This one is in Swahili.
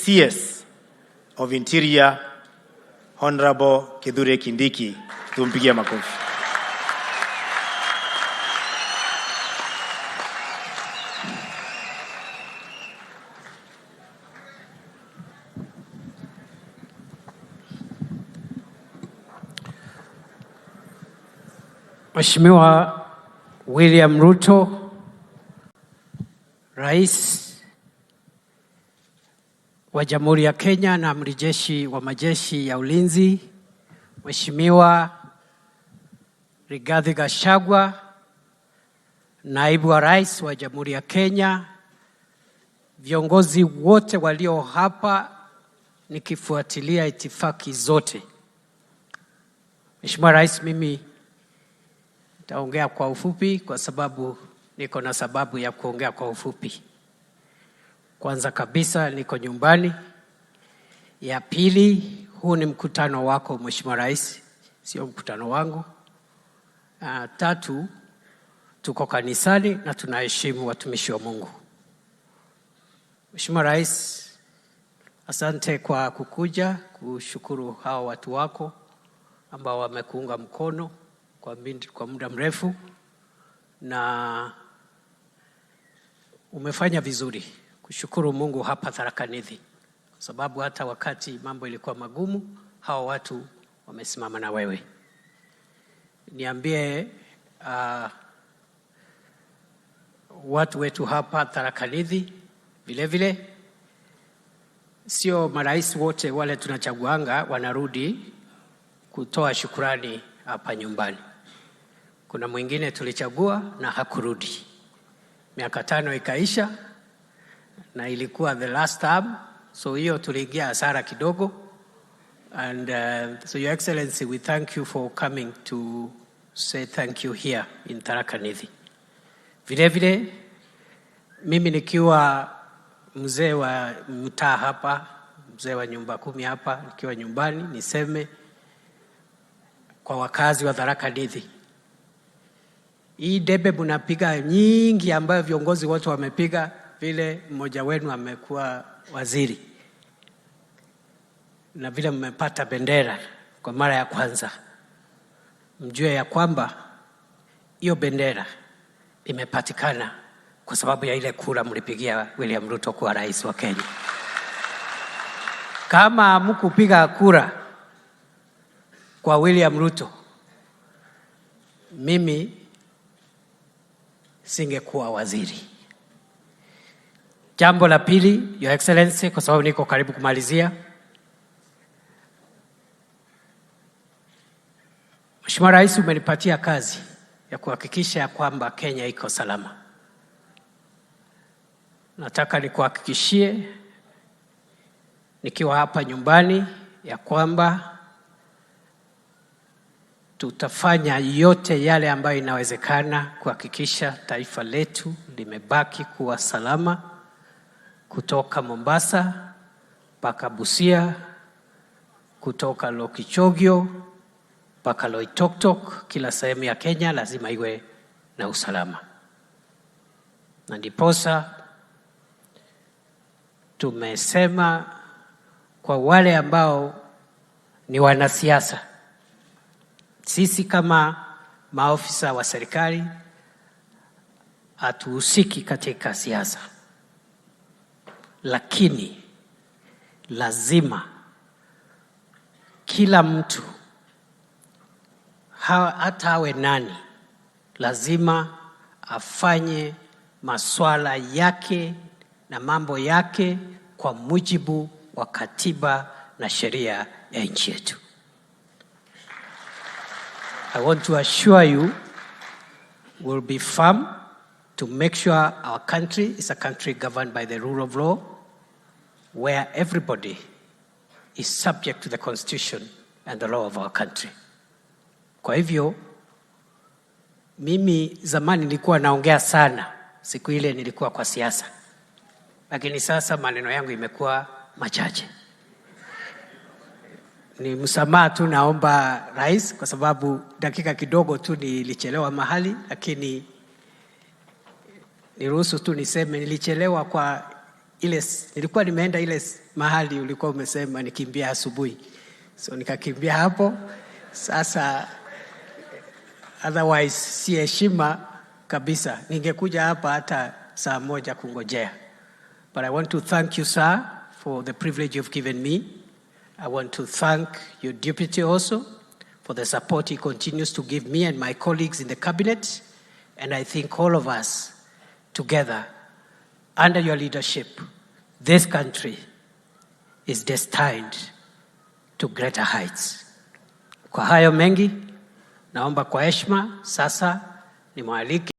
CS of Interior, Honorable Kindiki. Tumpigie makofi. Mheshimiwa William Ruto, Rais wa Jamhuri ya Kenya na Amiri Jeshi wa Majeshi ya Ulinzi, Mheshimiwa Rigathi Gachagua, Naibu wa Rais wa Jamhuri ya Kenya, viongozi wote walio hapa nikifuatilia itifaki zote. Mheshimiwa Rais, mimi nitaongea kwa ufupi kwa sababu niko na sababu ya kuongea kwa ufupi. Kwanza kabisa niko nyumbani. Ya pili, huu ni mkutano wako Mheshimiwa Rais, sio mkutano wangu. Tatu, tuko kanisani na tunaheshimu watumishi wa Mungu. Mheshimiwa Rais, asante kwa kukuja kushukuru hao watu wako ambao wamekuunga mkono kwa muda mrefu, na umefanya vizuri kushukuru Mungu hapa Tharaka Nithi, kwa sababu hata wakati mambo ilikuwa magumu hao watu wamesimama na wewe. Niambie watu wetu hapa Tharaka Nithi vile sio marais wote wale tunachaguanga wanarudi kutoa shukrani hapa nyumbani. Kuna mwingine tulichagua na hakurudi. Miaka 5 ikaisha na ilikuwa the last term, so hiyo tuliingia hasara kidogo. And so Your Excellency, we thank you for coming to say thank you here in Tharaka Nithi. Vile mimi nikiwa mzee wa mtaa hapa, mzee wa nyumba 10 hapa, nikiwa nyumbani niseme kwa wakazi wa Tharaka Nithi, hii debe mnapiga nyingi ambayo viongozi wote wamepiga, vile mmoja wenu amekuwa waziri na vile mmepata bendera kwa mara ya kwanza, mjue ya kwamba hiyo bendera imepatikana kwa sababu ya ile kura mlipigia William Ruto kuwa rais wa Kenya. Kama mkupiga kura kwa William Ruto, mimi singekuwa waziri. Jambo la pili, Your Excellency, kwa sababu niko karibu kumalizia, Mheshimiwa Rais, umenipatia kazi ya kuhakikisha kwamba Kenya iko salama. Nataka nikuhakikishie nikiwa hapa nyumbani ya kwamba tutafanya yote yale ambayo inawezekana kuhakikisha taifa letu limebaki kuwa salama, kutoka Mombasa mpaka Busia, kutoka Lokichogio mpaka Loitoktok. Kila sehemu ya Kenya lazima iwe na usalama. Na ndiposa tumesema kwa wale ambao ni wanasiasa, sisi kama maofisa wa serikali hatuhusiki katika siasa, lakini lazima kila mtu hata awe nani, lazima afanye masuala yake na mambo yake kwa mujibu wa katiba na sheria ya nchi yetu. I want to assure you we'll be firm to make sure our country is a country governed by the rule of law, where everybody is subject to the constitution and the law of our country. Kwa hivyo, mimi zamani nilikuwa naongea sana, siku ile nilikuwa kwa siasa. Lakini sasa maneno yangu imekuwa machache. Ni msamaha tu naomba Rais, kwa sababu dakika kidogo tu nilichelewa mahali, lakini niruhusu tu niseme nilichelewa kwa nilikuwa nimeenda ile mahali ulikuwa umesema nikimbia asubuhi. So nikakimbia hapo. Sasa otherwise si heshima kabisa. Ningekuja hapa hata saa moja kungojea. But I want to thank you, sir, for the privilege you've given me. I want to thank your deputy also for the support he continues to give me and my colleagues in the cabinet. And I think all of us together, under your leadership, this country is destined to greater heights. Kwa hayo mengi, naomba kwa heshima sasa nimwalike